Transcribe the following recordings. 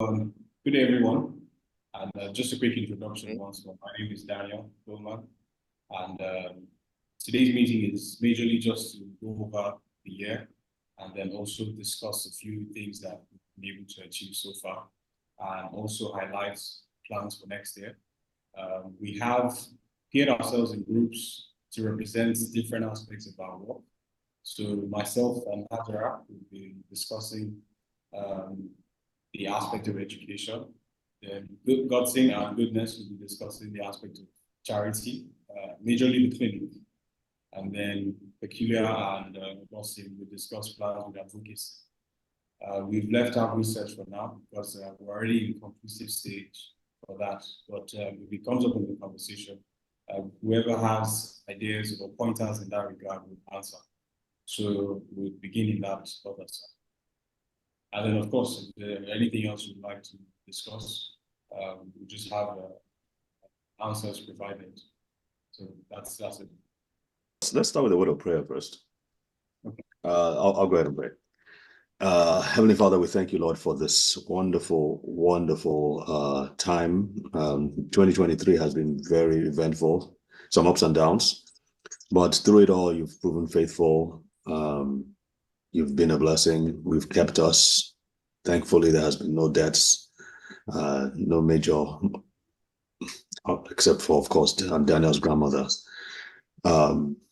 Good day, everyone. And just a quick introduction once more. My name is Daniel Bowman, and today's meeting is majorly just to go over the year and then also discuss a few things that we've been able to achieve so far, and also highlight plans for next year. We have paired ourselves in groups to represent different aspects of our work. So myself and Hajara will be discussing the aspect of education. Then Godson and Goodness will be discussing the aspect of charity, majorly the clinic. And then Peculiar and Godson will discuss plans with advocacy. We've left out research for now because we're already in conclusive stage for that. But if it comes up in the conversation, whoever has ideas or pointers in that regard will answer. So we'll begin in that other side. And then, of course, if there's anything else you'd like to discuss, we just have answers provided. So that's it. Let's start with a word of prayer first. Okay. I'll go ahead and pray. Heavenly Father, we thank you, Lord, for this wonderful, wonderful time. 2023 has been very eventful, some ups and downs, but through it all, you've proven faithful. You've been a blessing. We've kept us. Thankfully, there has been no deaths, no major, except for, of course, Daniel's grandmother.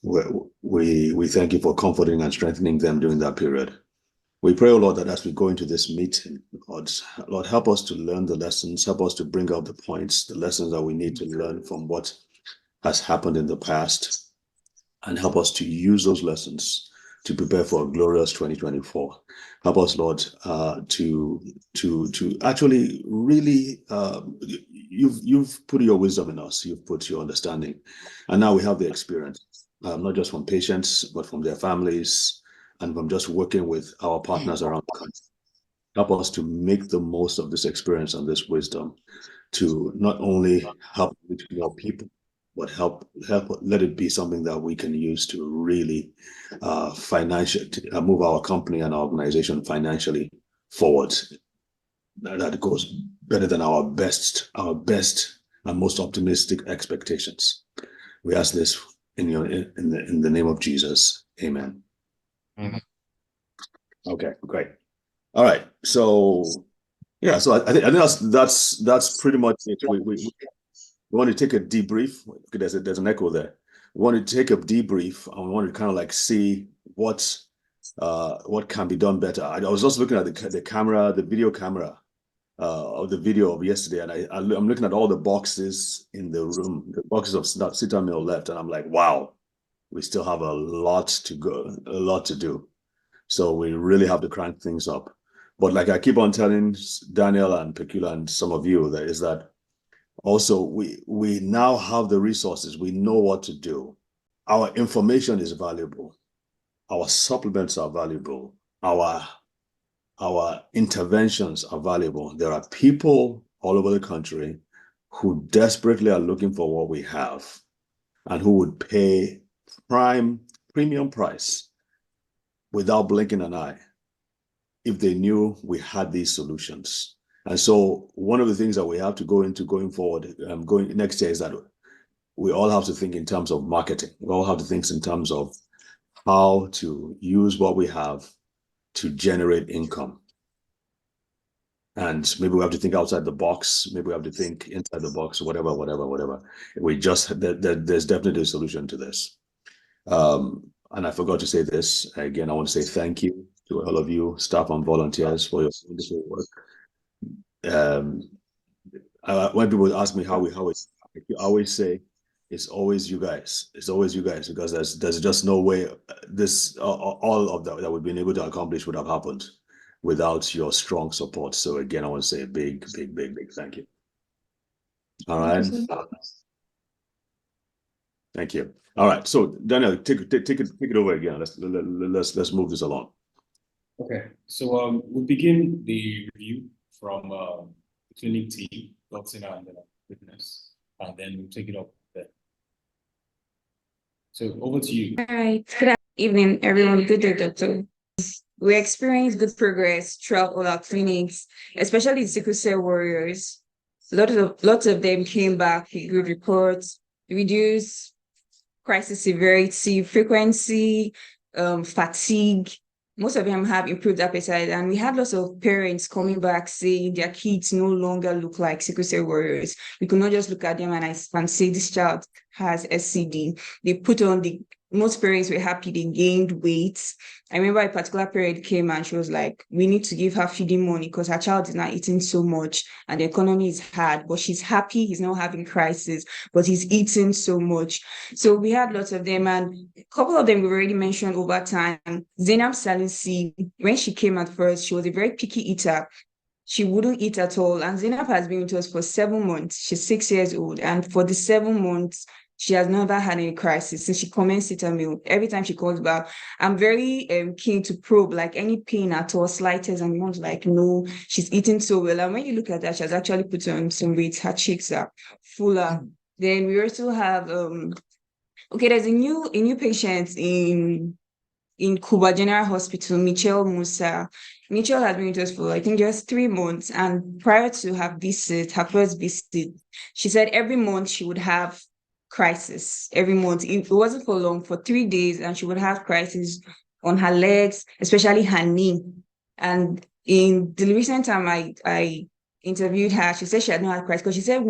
We thank you for comforting and strengthening them during that period. We pray, oh Lord, that as we go into this meeting, Lord, help us to learn the lessons, help us to bring out the points, the lessons that we need to learn from what has happened in the past, and help us to use those lessons to prepare for a glorious 2024. Help us, Lord, to actually really, you've put your wisdom in us, you've put your understanding, and now we have the experience, not just from patients, but from their families, and from just working with our partners around the country. Help us to make the most of this experience and this wisdom to not only help more people, but help let it be something that we can use to really financially move our company and our organization financially forward. That goes better than our best and most optimistic expectations. We ask this in the name of Jesus. Amen. Mm-hmm. Okay, great. All right. So yeah, so I think that's pretty much it. We want to take a debrief. Okay, there's an echo there. We want to take a debrief and we want to kind of like see what can be done better. I was just looking at the camera, the video camera of the video of yesterday, and I'm looking at all the boxes in the room, the boxes of Citamil left, and I'm like, wow, we still have a lot to go, a lot to do. So we really have to crank things up. But like I keep on telling Daniel and Pecula and some of you, that is that also we now have the resources. We know what to do. Our information is valuable. Our supplements are valuable. Our interventions are valuable. There are people all over the country who desperately are looking for what we have and who would pay premium price without blinking an eye if they knew we had these solutions. And so one of the things that we have to go into going forward, going next year, is that we all have to think in terms of marketing. We all have to think in terms of how to use what we have to generate income. And maybe we have to think outside the box. Maybe we have to think inside the box, whatever. There's definitely a solution to this. And I forgot to say this. Again, I want to say thank you to all of you, staff and volunteers, for your wonderful work. When people ask me how it's, I always say it's always you guys. It's always you guys, because there's just no way this all of that we've been able to accomplish would have happened without your strong support. So again, I want to say a big thank you. All right. Thank you. All right. So Daniel, take it over again. Let's move this along. Okay. So we'll begin the review from the clinic team, Godson and Witness, and then we'll take it up there. So over to you. All right. Good evening, everyone. Good day, Doctor. We experienced good progress throughout all our clinics, especially the sickle cell warriors. Lots of them came back with good reports, reduced crisis severity, frequency, fatigue. Most of them have improved appetite, and we had lots of parents coming back saying their kids no longer look like sickle cell warriors. We could not just look at them and say this child has SCD. They put on most parents were happy they gained weight. I remember a particular parent came and she was like, we need to give her feeding money because her child is not eating so much and the economy is hard, but she's happy he's not having crisis, but he's eating so much. So we had lots of them, and a couple of them we've already mentioned over time. Zainab Salisi, when she came at first, she was a very picky eater. She wouldn't eat at all. And Zainab has been with us for 7 months. She's 6 years old. And for the 7 months, she has never had any crisis since she commenced Citamil. Every time she calls back, I'm very keen to probe like any pain at all, slightest, and mom's like, no, she's eating so well. And when you look at that, she has actually put on some weight. Her cheeks are fuller. Then we also have there's a new patient in Cuba General Hospital, Michelle Musa. Michelle has been with us for, I think, just 3 months. And prior to her first visit, she said every month she would have crisis. Every month. It wasn't for long, for 3 days, and she would have crisis on her legs, especially her knee. And in the recent time I interviewed her, she said she had not had crisis because she said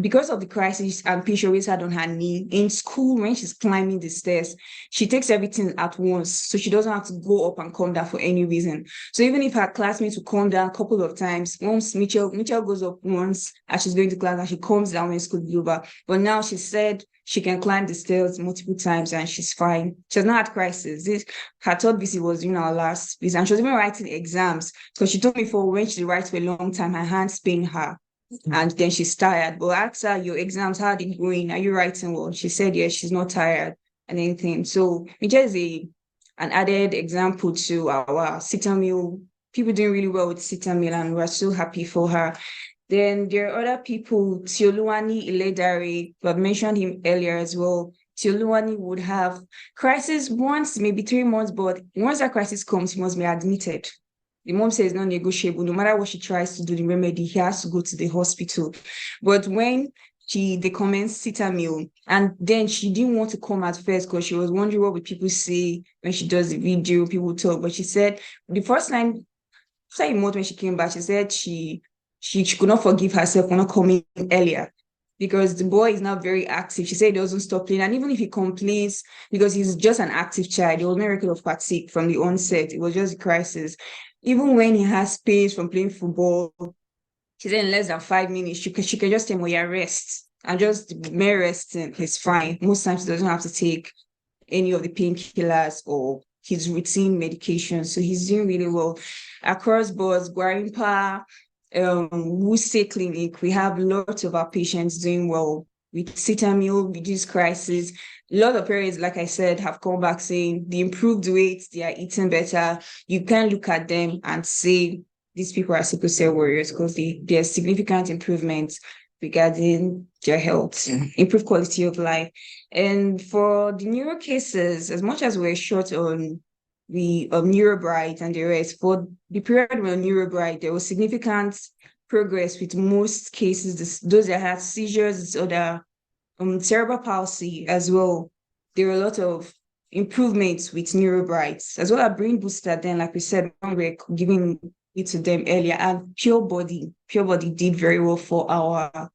because of the crisis and pain she always had on her knee in school, when she's climbing the stairs, she takes everything at once, so she doesn't have to go up and come down for any reason. So even if her classmates will come down a couple of times, once Michelle goes up once as she's going to class and she comes down when school is over. But now she said she can climb the stairs multiple times and she's fine. She has not had crisis. Her third visit was during our last visit, and she was even writing exams because she told me for when she writes for a long time, her hands pain her. And then she's tired. But I asked her, your exams, how are they going? Are you writing well? She said, yes, she's not tired and anything. So it is an added example to our Citamil. People doing really well with Citamil, and we're so happy for her. Then there are other people, Tioluwani Iledare, I've mentioned him earlier as well. Tioluwani would have crisis once, maybe 3 months, but once that crisis comes, he must be admitted. The mom says it's not negotiable. No matter what she tries to do, the remedy, he has to go to the hospital. But when they commenced Citamil, and then she didn't want to come at first because she was wondering what would people say when she does the video, people talk. But she said the first time, after a month when she came back, she said she could not forgive herself for not coming earlier because the boy is now very active. She said he doesn't stop playing. And even if he complains, because he's just an active child, there was no record of fatigue from the onset. It was just a crisis. Even when he has space from playing football, she said in less than 5 minutes, she can just tell him, well, yeah, rest. And just mere resting is fine. Most times he doesn't have to take any of the painkillers or his routine medication. So he's doing really well. Across boards, Guarimpa, Wuse Clinic, we have lots of our patients doing well with Citamil, reduced crisis. A lot of parents, like I said, have come back saying the improved weight, they are eating better. You can look at them and say these people are sickle cell warriors because there's significant improvements regarding their health, improved quality of life. And for the neuro cases, as much as we're short on the NeuroBright and the rest, for the period when NeuroBright, there was significant progress with most cases. Those that had seizures or the cerebral palsy as well. There were a lot of improvements with NeuroBright, as well as Brain Booster. Then, like we said, we're giving it to them earlier, and Pure Body did very well for our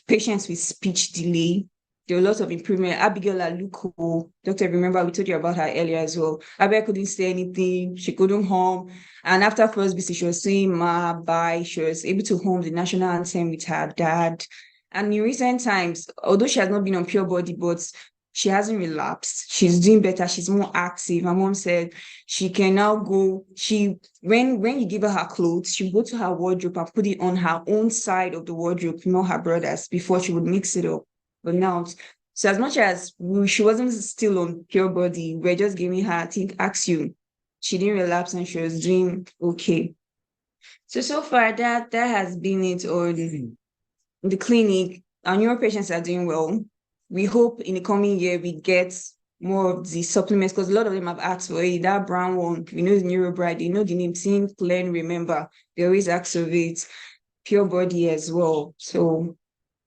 patients with speech delay. There were lots of improvement. Abigail Aluko, doctor, remember we told you about her earlier as well. Abigail couldn't say anything. She couldn't hum. And after first visit, she was saying ma, bye. She was able to hum the national anthem with her dad. And in recent times, although she has not been on Pure Body, but she hasn't relapsed. She's doing better. She's more active. My mom said she can now go. When you give her clothes, she'll go to her wardrobe and put it on her own side of the wardrobe, not her brother's. Before she would mix it up. But now, so as much as she wasn't still on Pure Body, we're just giving her, I think, Axiom. She didn't relapse and she was doing okay. So far, that has been it on the clinic. Our neuro patients are doing well. We hope in the coming year we get more of the supplements, because a lot of them have asked for it. That brown one, we know the NeuroBright, they know the name, think, learn, remember. They always ask of it. Pure body as well. So,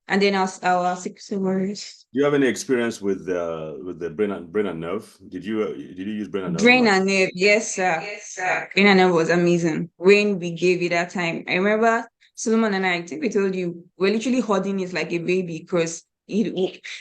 and then our sickle warriors. Do you have any experience with the brain and nerve? Did you use brain and nerve? Brain and nerve, yes, sir. Brain and nerve was amazing when we gave it that time. I remember Solomon and I think we told you, we're literally holding it like a baby because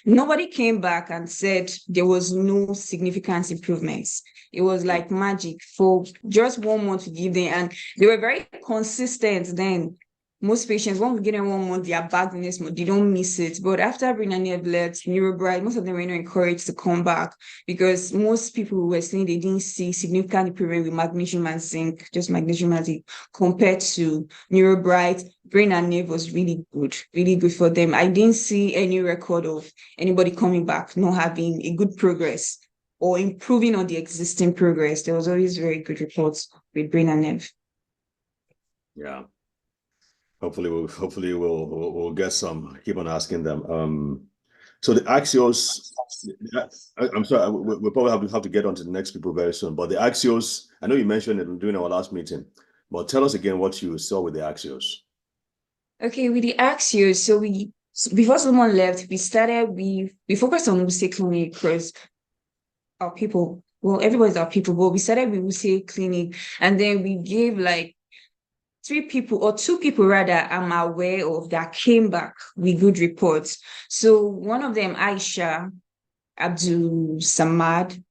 nobody came back and said there was no significant improvements. It was like magic for just 1 month to give them, and they were very consistent then. Most patients, when we get them 1 month, they are back the next month, they don't miss it. But after Brain and Nerve left, NeuroBright, most of them were not encouraged to come back because most people were saying they didn't see significant improvement with magnesium and zinc, just magnesium and zinc, compared to NeuroBright. Brain and Nerve was really good for them. I didn't see any record of anybody coming back not having a good progress or improving on the existing progress. There was always very good reports with Brain and Nerve. Yeah. Hopefully we'll get some. Keep on asking them. So the Axios, I'm sorry, we'll probably have to get on to the next people very soon. But the Axios, I know you mentioned it during our last meeting, but tell us again what you saw with the Axios. Okay, with the Axios, so before someone left, we focused on Wuse Clinic because our people, well, everybody's our people, but we started with Wuse Clinic, and then we gave like 2 people rather, I'm aware of that came back with good reports. So one of them, Aisha Abdul Samad.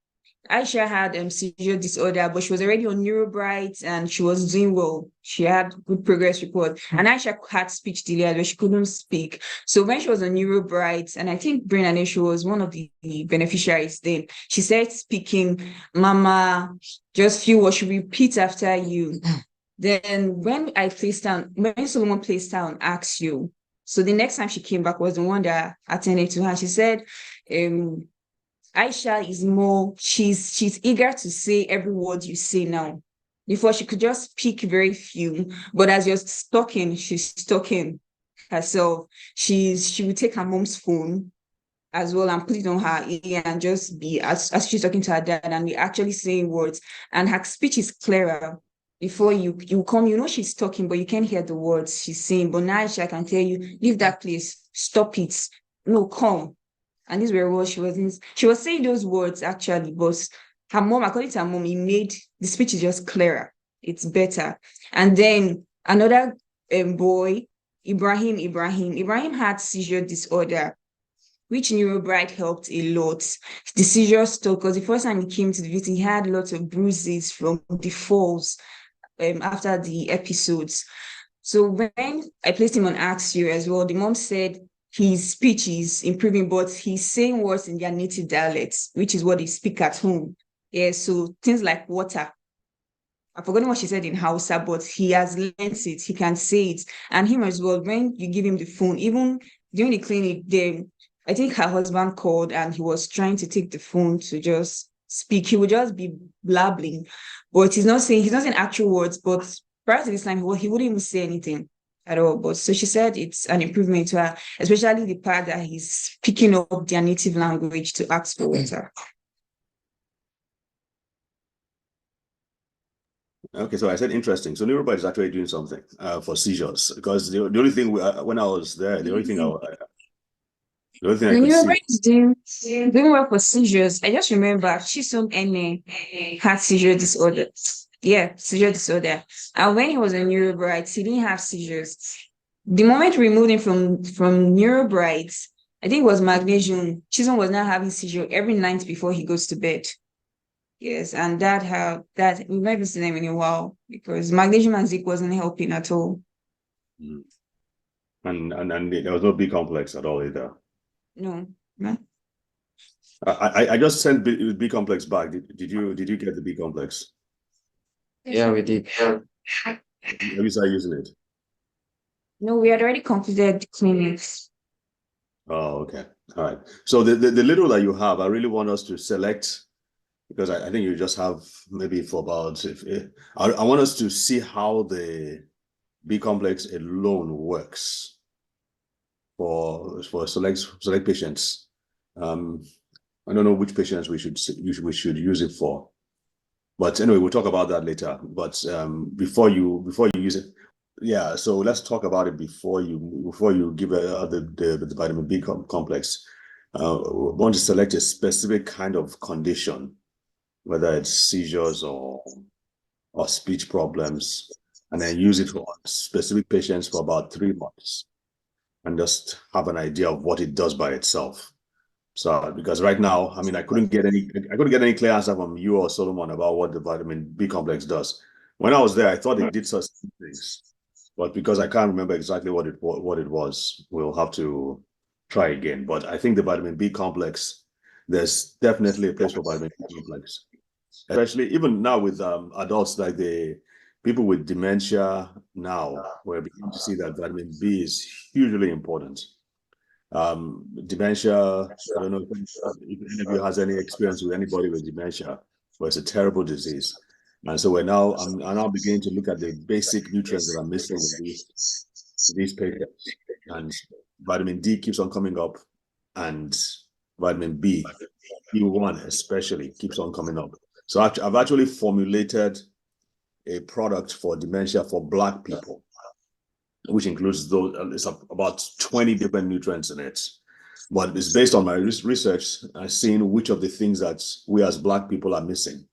Aisha had seizure disorder, but she was already on NeuroBright and she was doing well. She had good progress report. And Aisha had speech delay where she couldn't speak. So when she was on NeuroBright, and I think Brain and Aisha was one of the beneficiaries then, she said speaking, Mama, just feel what she repeats after you. Then when Solomon placed her on Axios, so the next time she came back was the one that attended to her. She said, Aisha is more, she's eager to say every word you say now. Before she could just speak very few, but as you're talking, she's talking herself. She would take her mom's phone as well and put it on her ear and just be as she's talking to her dad and be actually saying words, and her speech is clearer. Before you come, she's talking, but you can't hear the words she's saying. But now I can tell you, leave that place, stop it. No, come. And these were what she was saying those words actually, but her mom, according to her mom, it made the speech is just clearer. It's better. And then another boy, Ibrahim had seizure disorder, which NeuroBright helped a lot. The seizure stopped because the first time he came to the visit, he had lots of bruises from the falls after the episodes. So when I placed him on Axios as well, the mom said his speech is improving, but he's saying words in their native dialects, which is what they speak at home. Yeah, so things like water. I've forgotten what she said in Hausa, but he has learned it. He can say it. And him as well, when you give him the phone, even during the clinic, I think her husband called and he was trying to take the phone to just speak. He would just be blabbling, but he's not saying actual words. But prior to this time, he wouldn't even say anything at all. But so she said it's an improvement to her, especially the part that he's picking up their native language to ask for water. Okay, so I said interesting. So NeuroBright is actually doing something for seizures, because the only thing when I was there, the only thing I could see. Is doing well for seizures. I just remember Chisom Ene had seizure disorder. Yeah, seizure disorder. And when he was on NeuroBright, he didn't have seizures. The moment we removed him from NeuroBright, I think it was magnesium. Chisom was not having seizure every night before he goes to bed. Yes, and we've never seen them in a while because magnesium and zinc wasn't helping at all. And there was no B complex at all either. No. I just sent B complex back. Did you get the B complex? Yeah, we did. Have you started using it? No, we had already completed clinics. Oh, okay. All right. So the little that you have, I really want us to select, because I think you just have maybe for about, I want us to see how the B complex alone works for select patients. I don't know which patients we should use it for. But anyway, we'll talk about that later. But before you use it, yeah. So let's talk about it before you give the vitamin B complex. We want to select a specific kind of condition, whether it's seizures or speech problems, and then use it for specific patients for about 3 months, and just have an idea of what it does by itself. So, because right now, I mean, I couldn't get any clear answer from you or Solomon about what the vitamin B complex does. When I was there, I thought it did such things, but because I can't remember exactly what it was, we'll have to try again. But I think the vitamin B complex, there's definitely a place for vitamin B complex, especially even now with adults, like the people with dementia now, we're beginning to see that vitamin B is hugely important. Dementia, I don't know if any of you has any experience with anybody with dementia, but it's a terrible disease. And so I'm now beginning to look at the basic nutrients that are missing in these patients. And vitamin D keeps on coming up, and vitamin B1 especially, keeps on coming up. So I've actually formulated a product for dementia for Black people, which includes those, it's about 20 different nutrients in it. But it's based on my research, I've seen which of the things that we as Black people are missing,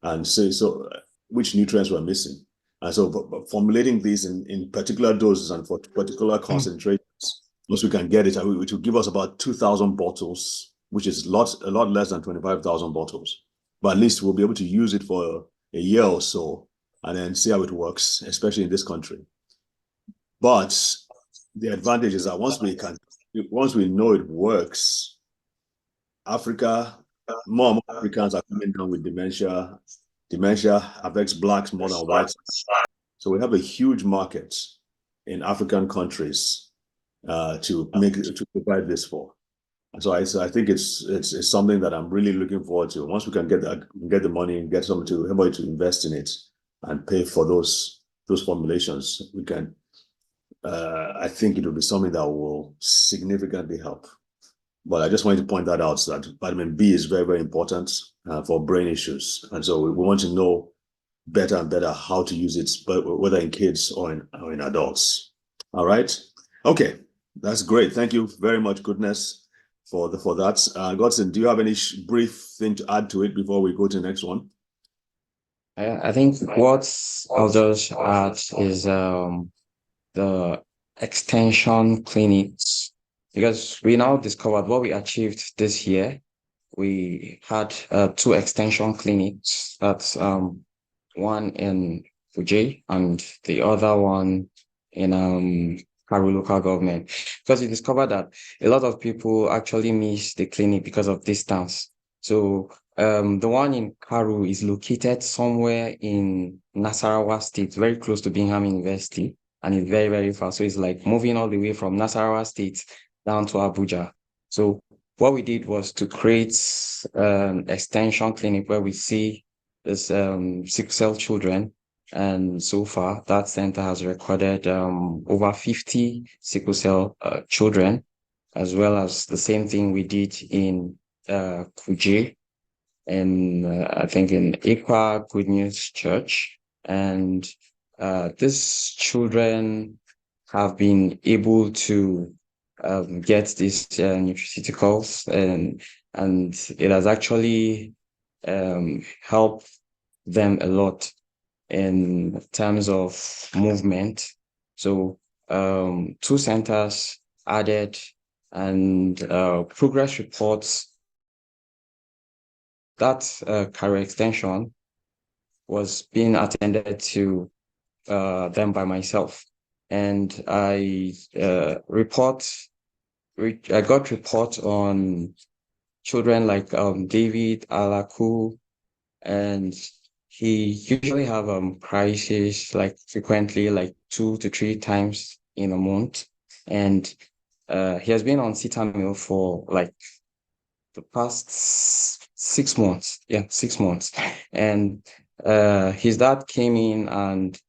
and so which nutrients we're missing. And so formulating these in particular doses and for particular concentrations, once we can get it, which will give us about 2,000 bottles, which is a lot less than 25,000 bottles. But at least we'll be able to use it for a year or so and then see how it works, especially in this country. But the advantage is that once we know it works, more and more Africans are coming down with dementia. Dementia affects Blacks more than whites. So we have a huge market in African countries to provide this for. And so I think it's something that I'm really looking forward to. Once we can get the money and get somebody to invest in it and pay for those formulations, we can. I think it will be something that will significantly help. But I just wanted to point that out, so that vitamin B is very, very important for brain issues. And so we want to know better and better how to use it, whether in kids or in adults. All right. Okay. That's great. Thank you very much, Goodness, for that. Godson, do you have any brief thing to add to it before we go to the next one? I think what I'll just add is the extension clinics, because we now discovered what we achieved this year. We had 2 extension clinics. That's one in Fuji and the other one in Karu local government, because we discovered that a lot of people actually miss the clinic because of distance. So the one in Karu is located somewhere in Nasarawa State, very close to Bingham University, and it's very, very far. So it's like moving all the way from Nasarawa State down to Abuja. So what we did was to create extension clinic where we see this sickle cell children. And so far, that center has recorded over 50 sickle cell children, as well as the same thing we did in Kuje, and I think in Ikwa Good News Church. And these children have been able to get these nutraceuticals, and it has actually helped them a lot in terms of movement. So 2 centers added, and progress reports. That career extension was being attended to them by myself, and I got reports on children like David Alaku, and he usually have crisis like frequently, like 2 to 3 times in a month, and he has been on Citamil for like the past 6 months. Yeah, 6 months. And his dad came in and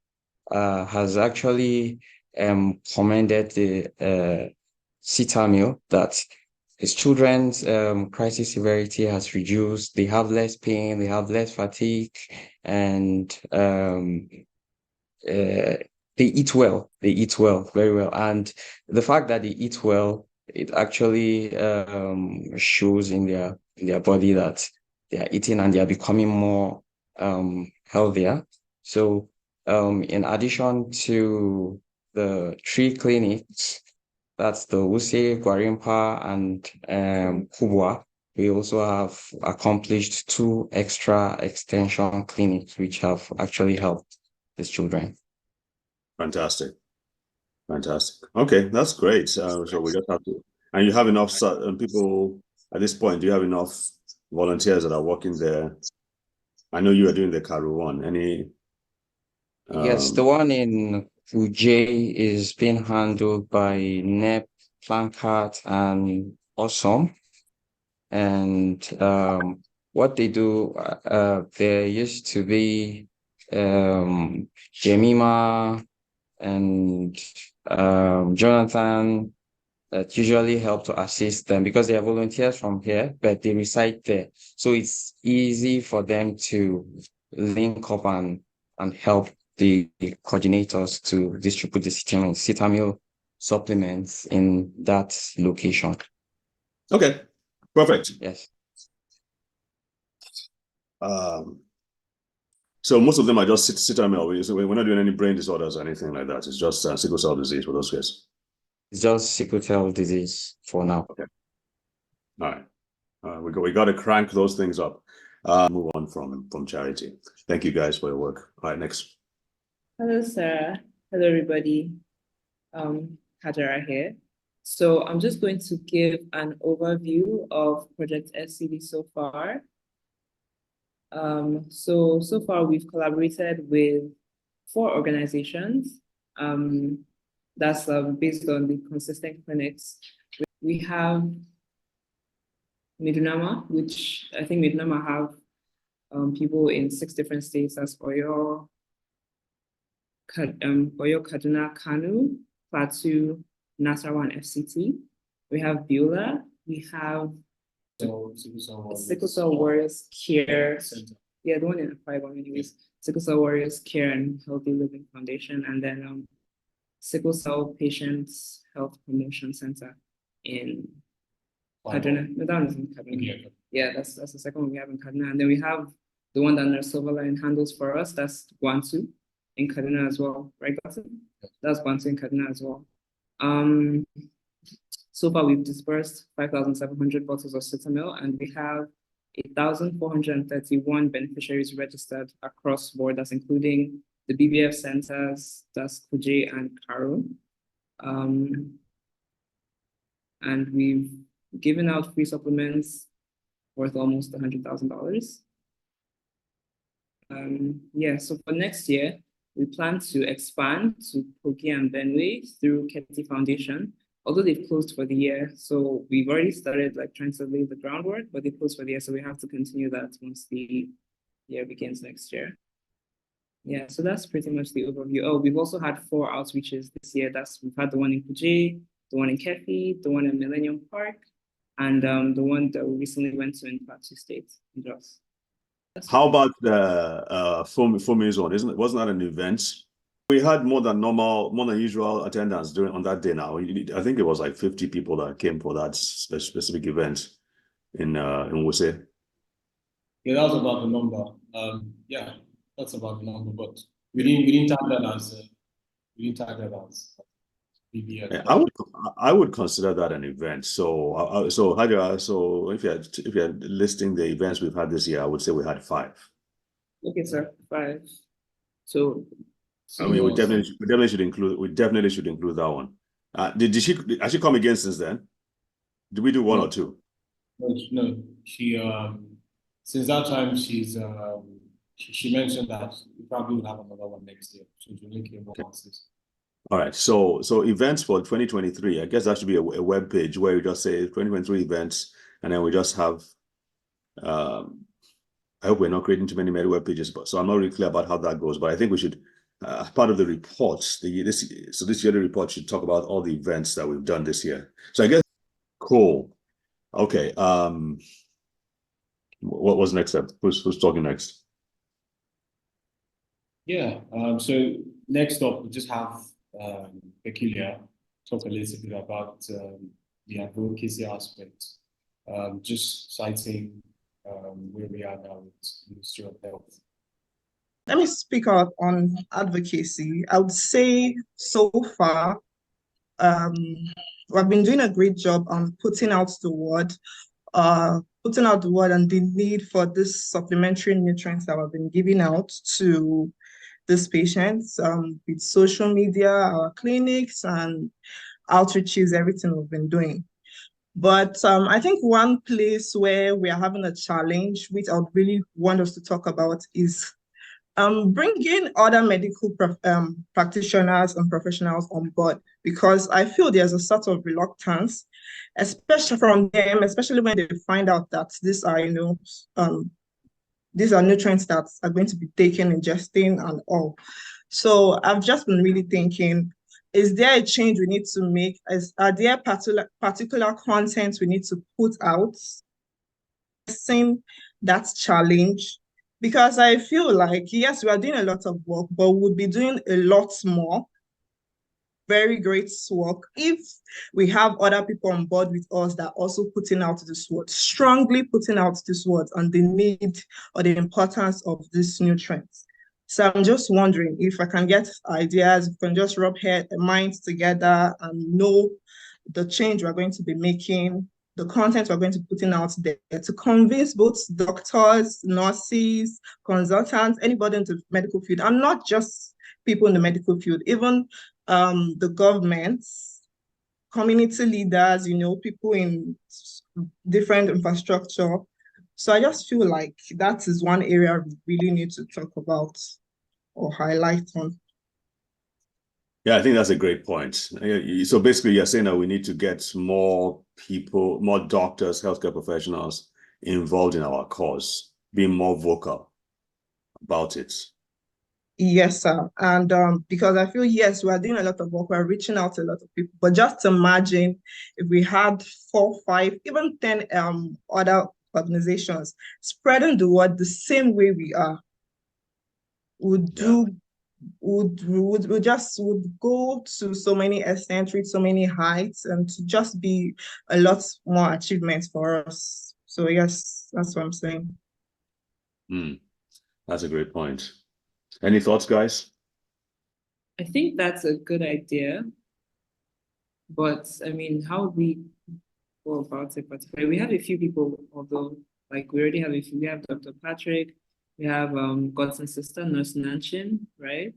has actually commended the Citamil, that his children's crisis severity has reduced. They have less pain, they have less fatigue, and they eat well. They eat well, very well. And the fact that they eat well, it actually shows in their body that they are eating and they are becoming more healthier. So in addition to the 3 clinics, that's the Wuse, Gwarimpa, and Kubwa, we also have accomplished 2 extra extension clinics, which have actually helped these children. Fantastic. Fantastic. Okay, that's great. So we just have to, and you have enough people at this point. Do you have enough volunteers that are working there? I know you are doing the Karu one. Any? Yes, the one in Uje is being handled by NEP, Plancart, and Awesome. And what they do, there used to be Jemima and Jonathan that usually help to assist them because they are volunteers from here, but they reside there. So it's easy for them to link up and help the coordinators to distribute the Citamil supplements in that location. Okay, perfect. Yes. So most of them are just Citamil. So we're not doing any brain disorders or anything like that. It's just sickle cell disease for those kids. It's just sickle cell disease for now. Okay. All right. We got to crank those things up. Move on from charity. Thank you guys for your work. All right, next. Hello, Sarah. Hello, everybody. Hajara here. So I'm just going to give an overview of Project SCD so far. So far we've collaborated with 4 organizations. That's based on the consistent clinics. We have Medunama, which I think Medunama have people in 6 different states. That's Oyo, Kaduna, Kanu, Plateau, Nasarawa, and FCT. We have Beulah. We have Sickle Cell Warriors Care. Yeah, the one in Akwa anyways. Sickle Cell Warriors Care and Healthy Living Foundation, and then Sickle Cell Patients Health Promotion Center in Kaduna. No, that one's in Kaduna. Yeah, that's the second one we have in Kaduna. And then we have the one that Nurse Silverline handles for us. That's Guantu in Kaduna as well, right, Guantu? That's Guantu in Kaduna as well. So far, we've dispersed 5,700 bottles of Citamil, and we have 1,431 beneficiaries registered across board. That's including the BBF centers, that's Kuje and Karo. And we've given out free supplements worth almost $100,000. Yeah, so for next year, we plan to expand to Kogi and Benue through Keti Foundation, although they've closed for the year. So we've already started trying to lay the groundwork, but they closed for the year. So we have to continue that once the year begins next year. Yeah, so that's pretty much the overview. Oh, we've also had 4 outreaches this year. We've had the one in Kuje, the one in Kefi, the one in Millennium Park, and the one that we recently went to in Plateau State, in Jos. How about the Fomi zone? Wasn't that an event? We had more than usual attendance on that day. Now I think it was like 50 people that came for that specific event in Wuse. Yeah, that was about the number. Yeah, that's about the number. But we didn't tag that as BBF. Yeah, I would consider that an event. So if you're listing the events we've had this year, I would say we had 5. Okay, sir, 5. So I mean, we definitely should include that one. Has she come again since then? Did we do 1 or 2? No, she since that time she mentioned that we probably will have another one next year. So she only came once this. All right. So events for 2023. I guess that should be a web page where you just say 2023 events, and then we just have. I hope we're not creating too many web pages, so I'm not really clear about how that goes. But I think we should. Part of the reports, this year the report should talk about all the events that we've done this year. So I guess cool. Okay. What was next step? Who's talking next? Yeah, so next up, we just have Peculiar talk a little bit about the advocacy aspect, just citing where we are now with the Ministry of Health. Let me speak out on advocacy. I would say so far, we've been doing a great job on putting out the word and the need for this supplementary nutrients that we've been giving out to these patients with social media, our clinics, and outreaches, everything we've been doing. But I think one place where we are having a challenge, which I would really want us to talk about, is bringing other medical practitioners and professionals on board, because I feel there's a sort of reluctance, especially from them, especially when they find out that these are, these are nutrients that are going to be taken, ingesting, and all. So I've just been really thinking, is there a change we need to make? Are there particular content we need to put out? Seeing that challenge, because I feel like, yes, we are doing a lot of work, but we'll be doing a lot more, very great work, if we have other people on board with us that are also putting out this word, strongly putting out this word on the need or the importance of these nutrients. So I'm just wondering if I can get ideas, if we can just rub minds together and know the change we're going to be making, the content we're going to be putting out there, to convince both doctors, nurses, consultants, anybody in the medical field, and not just people in the medical field, even the governments, community leaders, people in different infrastructure. So I just feel like that is one area we really need to talk about or highlight on. Yeah, I think that's a great point. So basically, you're saying that we need to get more people, more doctors, healthcare professionals involved in our cause, being more vocal about it. Yes, sir. And because I feel, yes, we are doing a lot of work, we're reaching out to a lot of people, but just imagine if we had 4, 5, even 10 other organizations spreading the word the same way we are, would go to so many extents, reach so many heights, and to just be a lot more achievements for us. So yes, that's what I'm saying. That's a great point. Any thoughts, guys? I think that's a good idea. But I mean, how would we go about it particularly? We have a few people, although like we already have a few. We have Dr. Patrick, we have Godson's sister, Nurse Nanchin, right?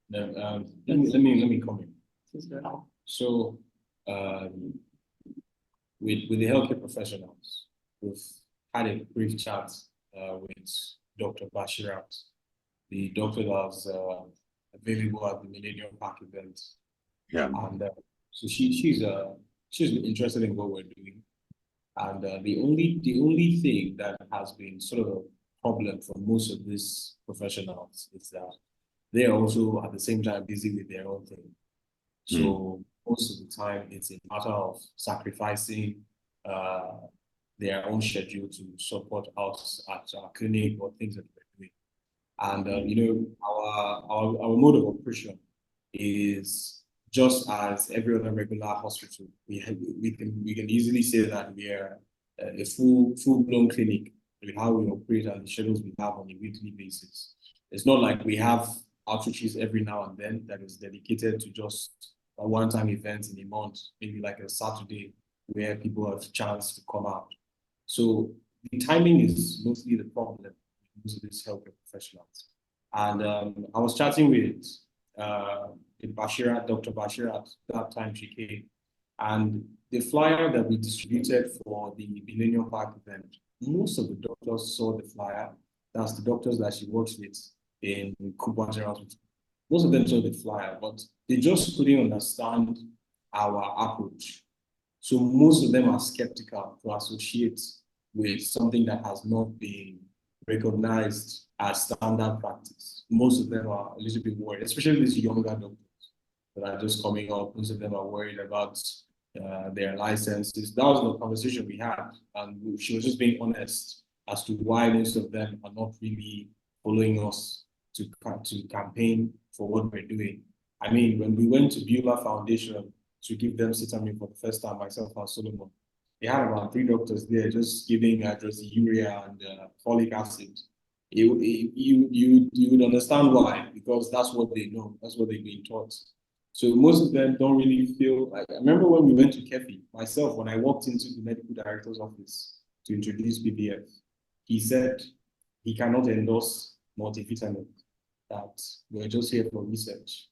Let me comment. So with the healthcare professionals, we've had a brief chat with Dr. Bashirat, the doctor that's available at the Millennium Park event. Yeah. And so she's interested in what we're doing. And the only thing that has been sort of a problem for most of these professionals is that they are also at the same time busy with their own thing. So most of the time it's a matter of sacrificing their own schedule to support us at our clinic or things that we're doing. And our mode of operation is just as every other regular hospital. We can easily say that we are a full-blown clinic with how we operate and the schedules we have on a weekly basis. It's not like we have outreaches every now and then that is dedicated to just a one-time event in a month, maybe like a Saturday where people have a chance to come out. So the timing is mostly the problem with most of these healthcare professionals. And I was chatting with Dr. Bashirat that time she came, and the flyer that we distributed for the Millennium Park event, most of the doctors saw the flyer. That's the doctors that she works with in Kubwa General Hospital. Most of them saw the flyer, but they just couldn't understand our approach. So most of them are skeptical to associate with something that has not been recognized as standard practice. Most of them are a little bit worried, especially these younger doctors that are just coming up. Most of them are worried about their licenses. That was the conversation we had, and she was just being honest as to why most of them are not really following us to campaign for what we're doing. I mean, when we went to Beulah Foundation to give them Citamin for the first time, myself and Solomon, they had about 3 doctors there just giving hydroxyurea and folic acid. You would understand why, because that's what they know, that's what they've been taught. So most of them don't really feel like. I remember when we went to Kefi, myself, when I walked into the medical director's office to introduce BBF, he said he cannot endorse multivitamin, that we're just here for research,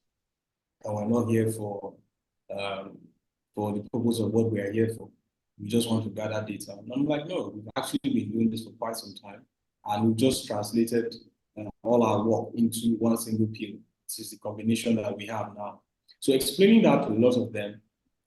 and we're not here for the purpose of what we are here for. We just want to gather data. And I'm like, no, we've actually been doing this for quite some time, and we've just translated all our work into one single pill. This is the combination that we have now. So explaining that to a lot of them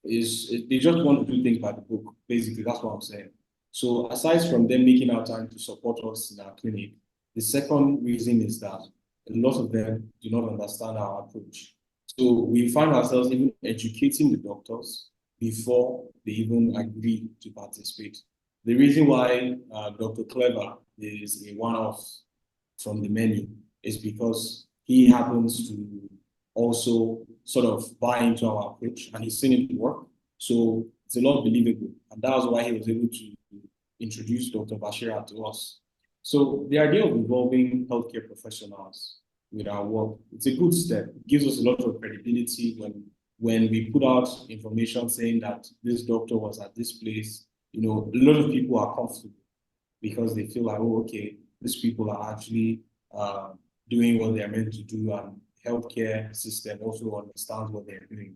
is they just want to do things by the book. Basically, that's what I'm saying. So aside from them making our time to support us in our clinic, the second reason is that a lot of them do not understand our approach. So we find ourselves even educating the doctors before they even agree to participate. The reason why Dr. Clever is a one-off from the menu is because he happens to also sort of buy into our approach, and he's seen it work. So it's a lot believable. And that's why he was able to introduce Dr. Bashira to us. So the idea of involving healthcare professionals with our work, it's a good step. It gives us a lot of credibility when we put out information saying that this doctor was at this place. You know, a lot of people are comfortable because they feel like, oh, okay, these people are actually doing what they're meant to do, and healthcare system also understands what they're doing.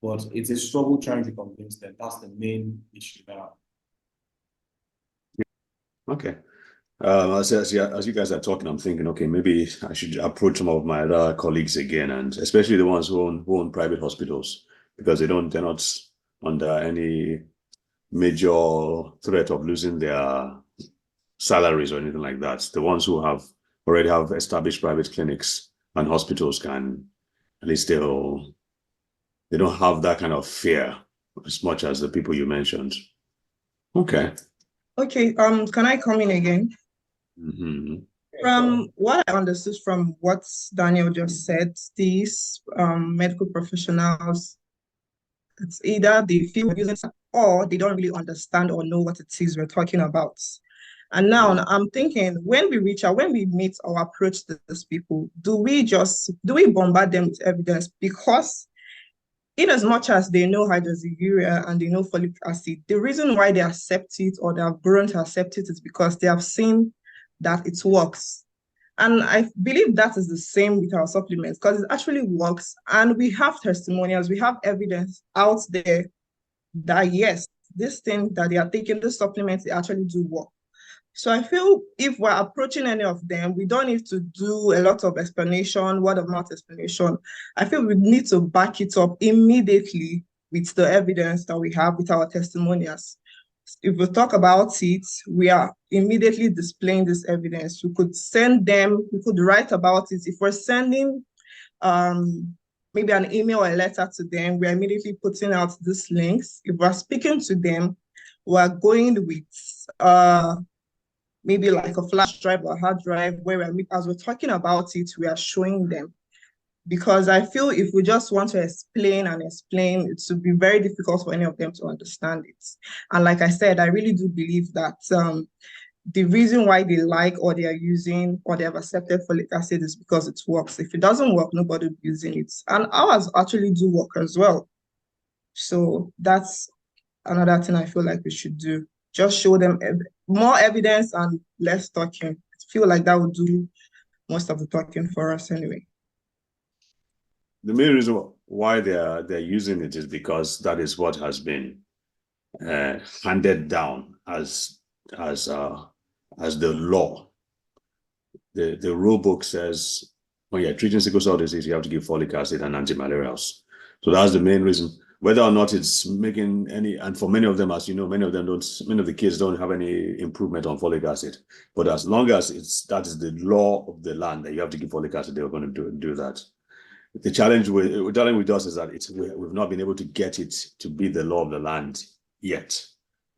But it's a struggle trying to convince them. That's the main issue now. Okay. As you guys are talking, I'm thinking, okay, maybe I should approach some of my other colleagues again, and especially the ones who own private hospitals, because they're not under any major threat of losing their salaries or anything like that. The ones who already have established private clinics and hospitals can, at least they don't have that kind of fear as much as the people you mentioned. Okay. Okay, can I come in again? Mm-hmm. From what I understood from what Daniel just said, these medical professionals, it's either they feel we're using or they don't really understand or know what it is we're talking about. And now I'm thinking, when we reach out, when we meet or approach these people, do we bombard them with evidence? Because in as much as they know hydroxyurea and they know folic acid, the reason why they accept it or they have grown to accept it is because they have seen that it works. And I believe that is the same with our supplements, because it actually works. And we have testimonials, we have evidence out there that yes, this thing that they are taking, the supplements, they actually do work. So I feel if we're approaching any of them, we don't need to do a lot of explanation, word of mouth explanation. I feel we need to back it up immediately with the evidence that we have, with our testimonials. If we talk about it, we are immediately displaying this evidence. We could send them, we could write about it. If we're sending maybe an email or a letter to them, we're immediately putting out these links. If we're speaking to them, we're going with maybe like a flash drive or hard drive, where as we're talking about it, we are showing them. Because I feel if we just want to explain, it would be very difficult for any of them to understand it. And like I said, I really do believe that the reason why they like or they are using or they have accepted folic acid is because it works. If it doesn't work, nobody will be using it. And ours actually do work as well. So that's another thing I feel like we should do. Just show them more evidence and less talking. I feel like that would do most of the talking for us anyway. The main reason why they're using it is because that is what has been handed down as the law. The rule book says when you're treating sickle cell disease, you have to give folic acid and antimalarials. So that's the main reason. Whether or not it's making any, and for many of them, as you know, many of the kids don't have any improvement on folic acid. But as long as that is the law of the land that you have to give folic acid, they're going to do that. the challenge with us is that we've not been able to get it to be the law of the land yet.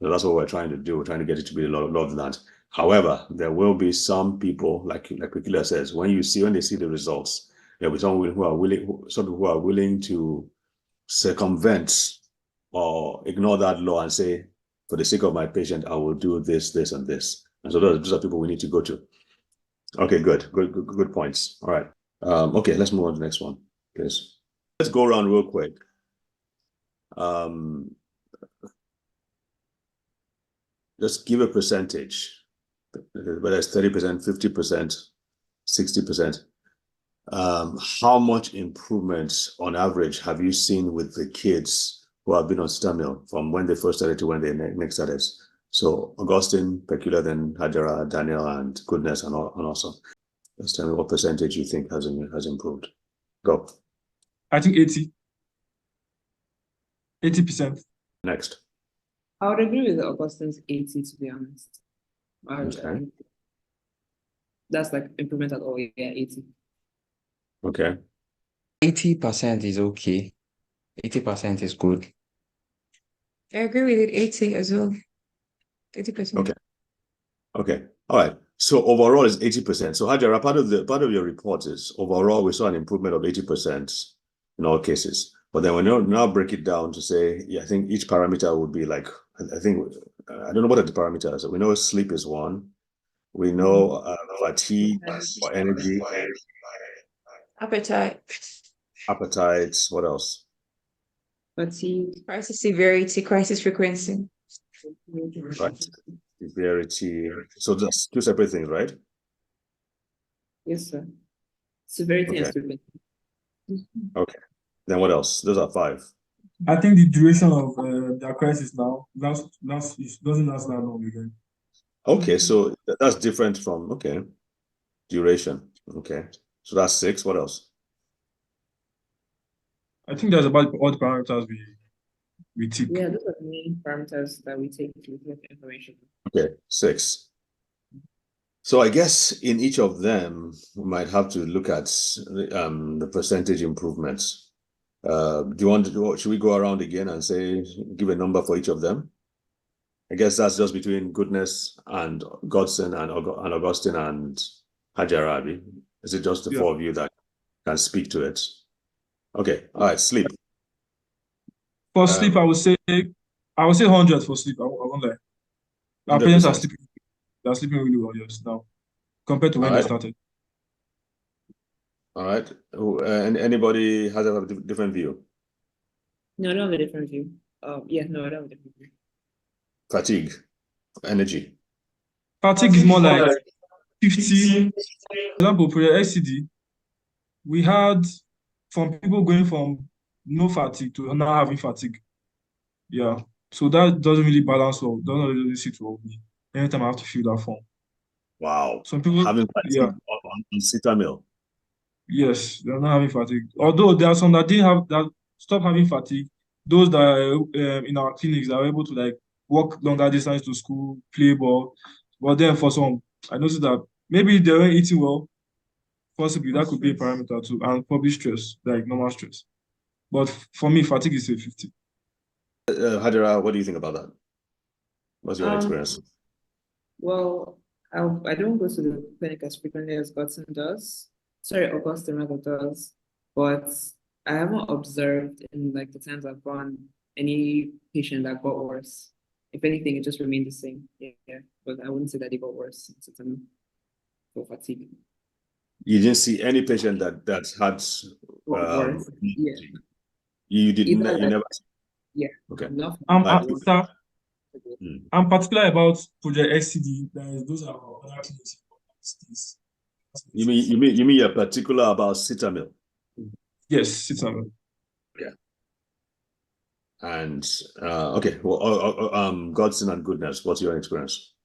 So that's what we're trying to do. We're trying to get it to be the law of the land. However, there will be some people, like Aquila says, when they see the results, there will be some who are willing to circumvent or ignore that law and say, for the sake of my patient, I will do this, this, and this. And so those are people we need to go to. Okay, good points. All right. Okay, let's move on to the next one, please. Let's go around real quick. Just give a percentage, whether it's 30%, 50%, 60%. How much improvements on average have you seen with the kids who have been on Stamil from when they first started to when they next started? So Augustine, Pecula, then Hajara, Daniel, and Goodness, and also. Just tell me what percentage you think has improved. Go. I think 80%. Next. I would agree with Augustine's 80, to be honest. Okay. That's like improvement at all, yeah, 80. Okay. 80% is okay. 80% is good. I agree with it, 80 as well. 80%. Okay. All right. So overall it's 80%. So Hajara, part of your report is overall we saw an improvement of 80% in all cases. But then we now break it down to say, I think each parameter would be like, I don't know what are the parameters. We know sleep is one. We know fatigue or energy. Appetite. What else? Fatigue. Crisis severity, crisis frequency. Right. Severity. So that's two separate things, right? Yes, sir. Severity and frequency. Okay. Then what else? Those are 5. I think the duration of their crisis now doesn't last that long again. Okay, so that's different from duration. Okay, so that's 6. What else? I think that's about all the parameters we take. Yeah, those are the main parameters that we take to get information. Okay, 6. So I guess in each of them, we might have to look at the percentage improvements. Should we go around again and say, give a number for each of them? I guess that's just between Goodness and Godson and Augustine and Hajarabi. Is it just the 4 of you that can speak to it? Okay, all right, sleep. For sleep, I would say 100 for sleep. I won't lie. Our patients are sleeping. They're sleeping really well, yes, now, compared to when they started. All right. Anybody has a different view? No, I don't have a different view. No, I don't have a different view. Fatigue, energy. Fatigue is more like 50. For example, for your SCD, we had from people going from no fatigue to not having fatigue. Yeah. So that doesn't really balance well. Doesn't really sit well with me. Anytime I have to fill that form. Wow. Some people having fatigue on Citamil. Yes, they're not having fatigue. Although there are some that stop having fatigue. Those that are in our clinics that are able to like walk longer distance to school, play ball. But then for some, I noticed that maybe they weren't eating well. Possibly that could be a parameter too, and probably stress, like normal stress. But for me, fatigue is a 50. Hajara, what do you think about that? What's your experience? Well, I don't go to the clinic as frequently as Godson does. Sorry, Augustine rather does. But I haven't observed in like the times I've gone any patient that got worse. If anything, it just remained the same. Yeah. But I wouldn't say that it got worse for fatigue. You didn't see any patient that had worse. Yeah. You didn't. You never. Yeah. Okay. I'm particular about Project SCD. Those are other clinics. You mean you're particular about Citamil? Yes, Citamil. Yeah. And okay, well, Godson and Goodness, what's your experience?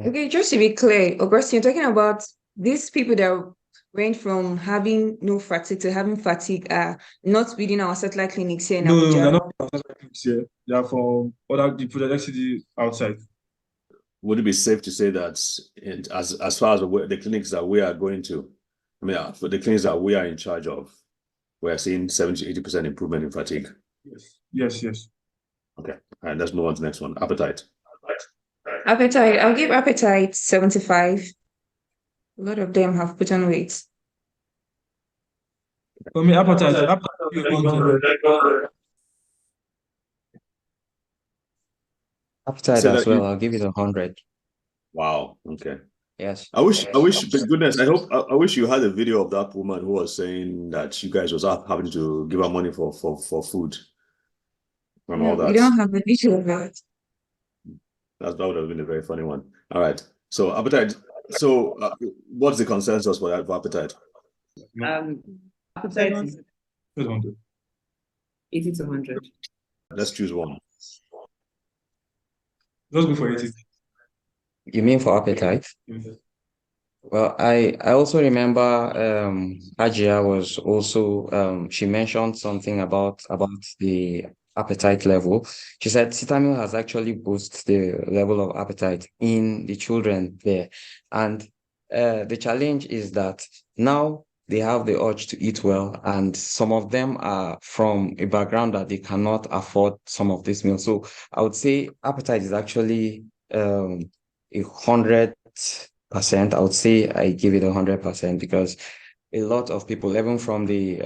Okay, just to be clear, Augustine, you're talking about these people that went from having no fatigue to having fatigue are not within our satellite clinics here in Abuja. No, they're not satellite clinics here. They are from the Project SCD outside. Would it be safe to say that as far as the clinics that we are going to, I mean, for the clinics that we are in charge of, we are seeing 70-80% improvement in fatigue. Yes. Okay, and let's move on to the next one. Appetite. Appetite, I'll give appetite 75. A lot of them have put on weight. For me, appetite 100. Appetite Say as that well, you- I'll give it 100. Wow. Okay. Yes. I wish, goodness, I wish you had a video of that woman who was saying that you guys was having to give her money for food and all We that. don't have a visual of it. That would have been a very funny one. All right. So appetite. So what's the consensus for that for appetite? Appetite is 100. 80 to 100. Let's choose one. Let's go for 80. You mean for appetite? Well, I also remember Hajia was also she mentioned something about the appetite level. She said Citamil has actually boosted the level of appetite in the children there. And the challenge is that now they have the urge to eat well, and some of them are from a background that they cannot afford some of this meal. So I would say appetite is actually 100%. I would say I give it 100% because a lot of people, even from the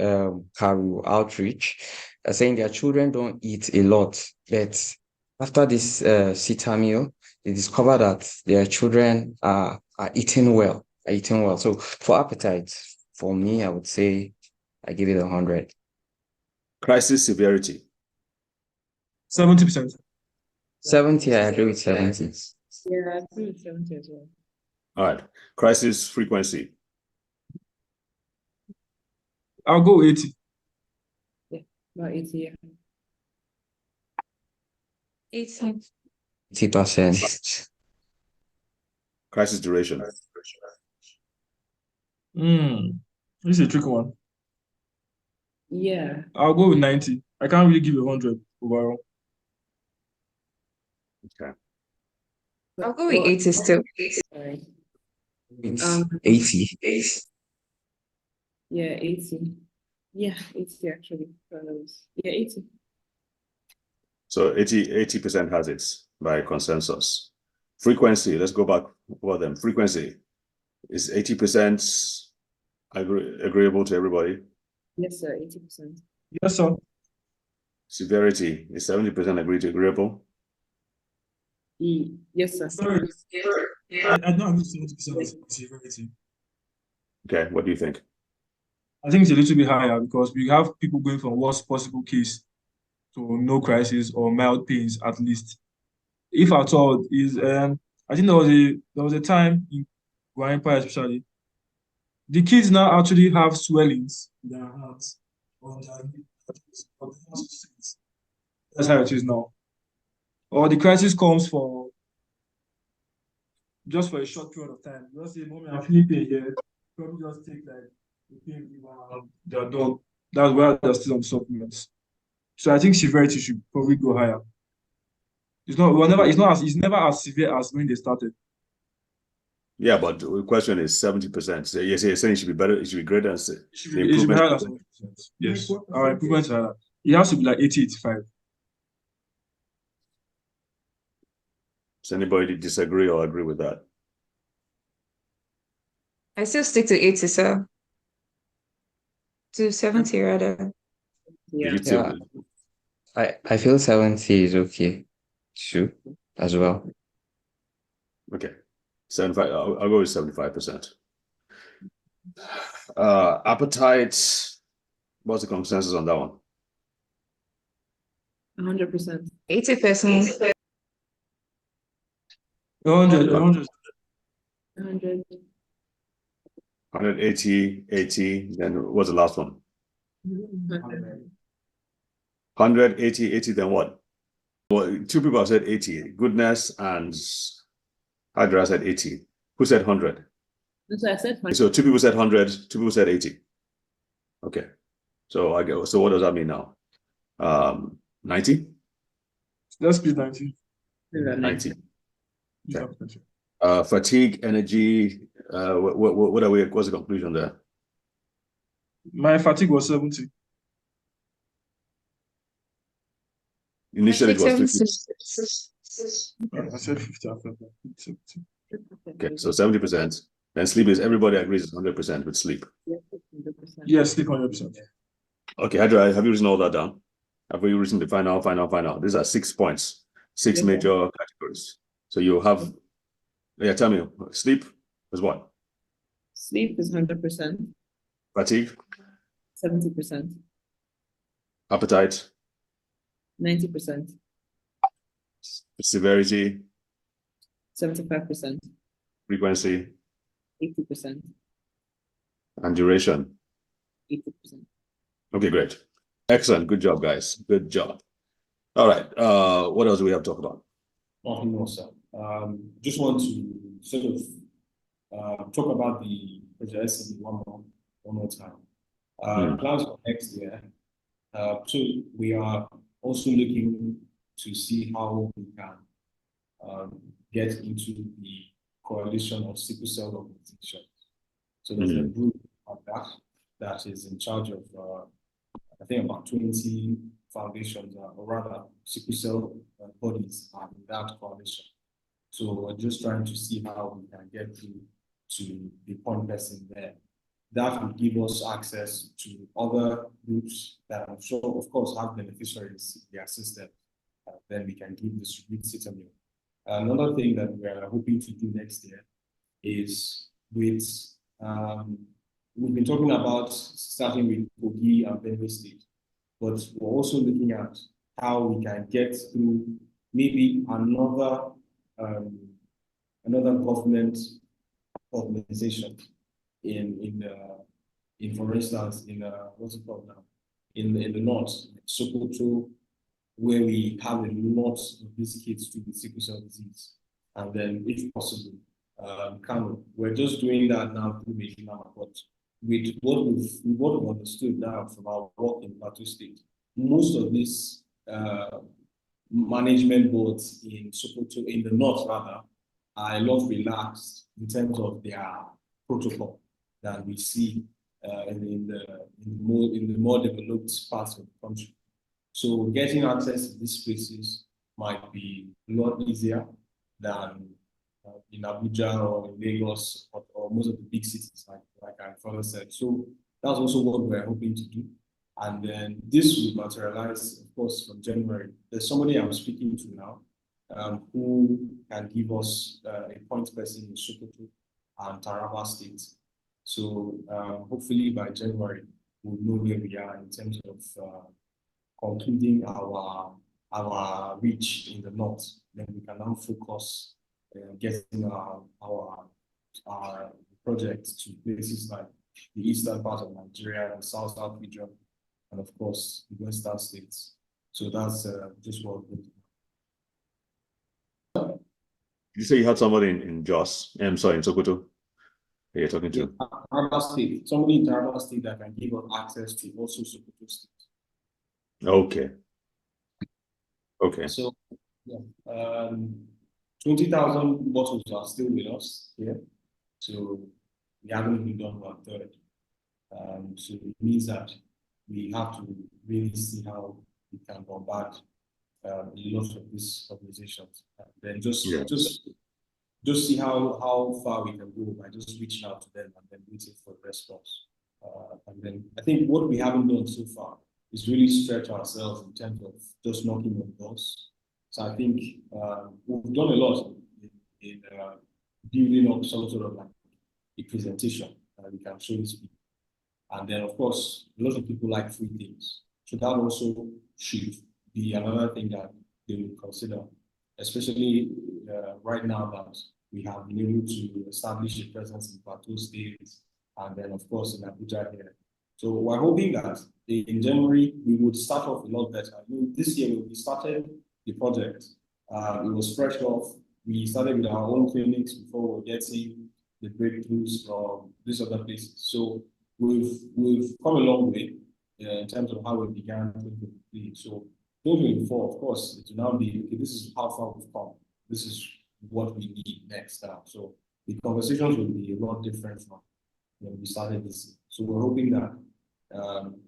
Karu outreach, are saying their children don't eat a lot. But after this Sita meal, they discover that their children are eating well. So for appetite, for me, I would say I give it 100. Crisis severity. 70%. 70, I agree with 70. Yeah, I agree with 70 as well. All right. Crisis frequency. I'll go 80. About 80, yeah. 80%. Crisis duration. This is a tricky one. Yeah. I'll go with 90. I can't really give 100 overall. Okay. I'll go with 80 still. Sorry. It's 80. Yeah, 80. Yeah, 80 actually. Yeah, 80. So 80% has it by consensus. Frequency, let's go back over them. Frequency is 80% agreeable to everybody. Yes, sir, 80%. Yes, sir. Severity is 70% agreeable. Yes, sir. Sorry. I don't agree 70% severity. Okay, what do you think? I think it's a little bit higher because we have people going from worst possible case to no crisis or mild pains at least. If at all, I think there was a time in Gwan Empire especially. The kids now actually have swellings in their hands on their knees. That's how it is now. Or the crisis comes for just for a short period of time. Just say, "Mommy, I'm feeling pain here." Probably just take like the pain reliever, their dog. That's where they're still on supplements. So I think severity should probably go higher. It's never as severe as when they started. Yeah, but the question is 70%. So you're saying it should be better, it should be greater than It should be higher than 70%. Yes. Our improvements are higher. It has to be like 80, 85. Does anybody disagree or agree with that? I still stick to 80, sir. To 70 rather. Yeah. Yeah. I feel 70 is okay too, as well. Okay. 75. I'll go with 75%. Appetite. What's the consensus on that one? 100%. 80%. 100. 100. 180, 80. Then what's the last one? 100. 180, 80. Then what? Well, two people have said 80. Goodness and Hydra said 80. Who said 100? So I said 100. So two people said 100. Two people said 80. Okay. So I go. So what does that mean now? 90. Let's be 90. 90. Okay. Fatigue, energy. What are we? What's the conclusion there? My fatigue was 70. Initially, it was 50. I said 50 after that. 70. Okay, so 70%. Then sleep is everybody agrees it's 100% with sleep. Yes, sleep 100%. Okay, Hydra, have you written all that down? Have you written the final? These are 6 points, six Yeah. major categories. So you have, yeah, tell me, sleep is what? Sleep is 100%, Fatigue, 70%, appetite, 90%, severity, 75%, frequency, 80%, and duration. 80%. Okay, great. Excellent. Good job, guys. Good job. All right. What else do we have to talk about? Nothing more, sir. Just want to sort of talk about the project SME one more time. Plans for next year. So we are also looking to see how we can get into the coalition of sickle cell organizations. So there's a group of that is in charge of I think about 20 foundations, or rather sickle cell bodies are in that coalition. So we're just trying to see how we can get to the point person there. That will give us access to other groups that I'm sure, of course, have beneficiaries in their system. Then we can distribute CITAMIL. Another thing that we are hoping to do next year is with, we've been talking about starting with Kogi and Benue State, but we're also looking at how we can get through maybe another government organization in for instance, what's it called now? In the north, Sokoto, where we have a lot of these kids with sickle cell disease. And then, if possible, Kano. We're just doing that now through Mejima, but with what we've understood now from our work in Plateau State, most of these management boards in Sokoto, in the north rather, are a lot relaxed in terms of their protocol than we see in the more developed parts of the country. So getting access to these spaces might be a lot easier than in Abuja or in Lagos or most of the big cities, like I further said. So that's also what we're hoping to do. And then this will materialize, of course, from January. There's somebody I'm speaking to now who can give us a point person in Sokoto and Taraba State. So hopefully by January, we'll know where we are in terms of concluding our reach in the north. Then we can now focus getting our project to places like the eastern part of Nigeria, the south region, and of course the western states. So that's just what we're doing. You say you had somebody in Jos, I'm sorry, in Sokoto, that you're talking to? Taraba State, somebody in Taraba State that can give us access to also Sokoto State. Okay. Okay. So, yeah, 20,000 bottles are still with us here. So we haven't even done 1/3. So it means that we have to really see how we can bombard a lot of these organizations. And then just see how far we can go by just reaching out to them and then waiting for a response. And then I think what we haven't done so far is really stretch ourselves in terms of just knocking on doors. So I think we've done a lot in building up some sort of like a presentation that we can show these people. And then, of course, a lot of people like free things. So that also should be another thing that they will consider, especially right now that we have been able to establish a presence in Plateau State and then, of course, in Abuja here. So we're hoping that in January, we would start off a lot better. I mean, this year, when we started the project, it was fresh off. We started with our own clinics before we were getting the breakthroughs from these other places. So we've come a long way in terms of how we began 2023. So 2024, of course, it will now be, okay, this is how far we've come. This is what we need next now. So the conversations will be a lot different from when we started this. So we're hoping that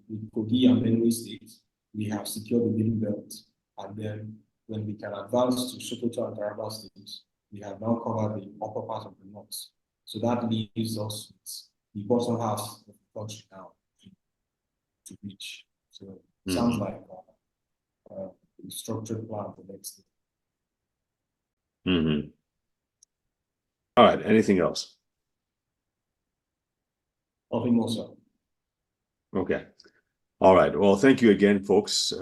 with Kogi and Benue State, we have secured the middle belt. And then when we can advance to Sokoto and Taraba states, we have now covered the upper part of the north. So that leaves us with the bottom half of the country now to reach. So it sounds like a structured plan for next year. All right, anything else? Nothing more, sir. Okay. All right. Well, thank you again, folks.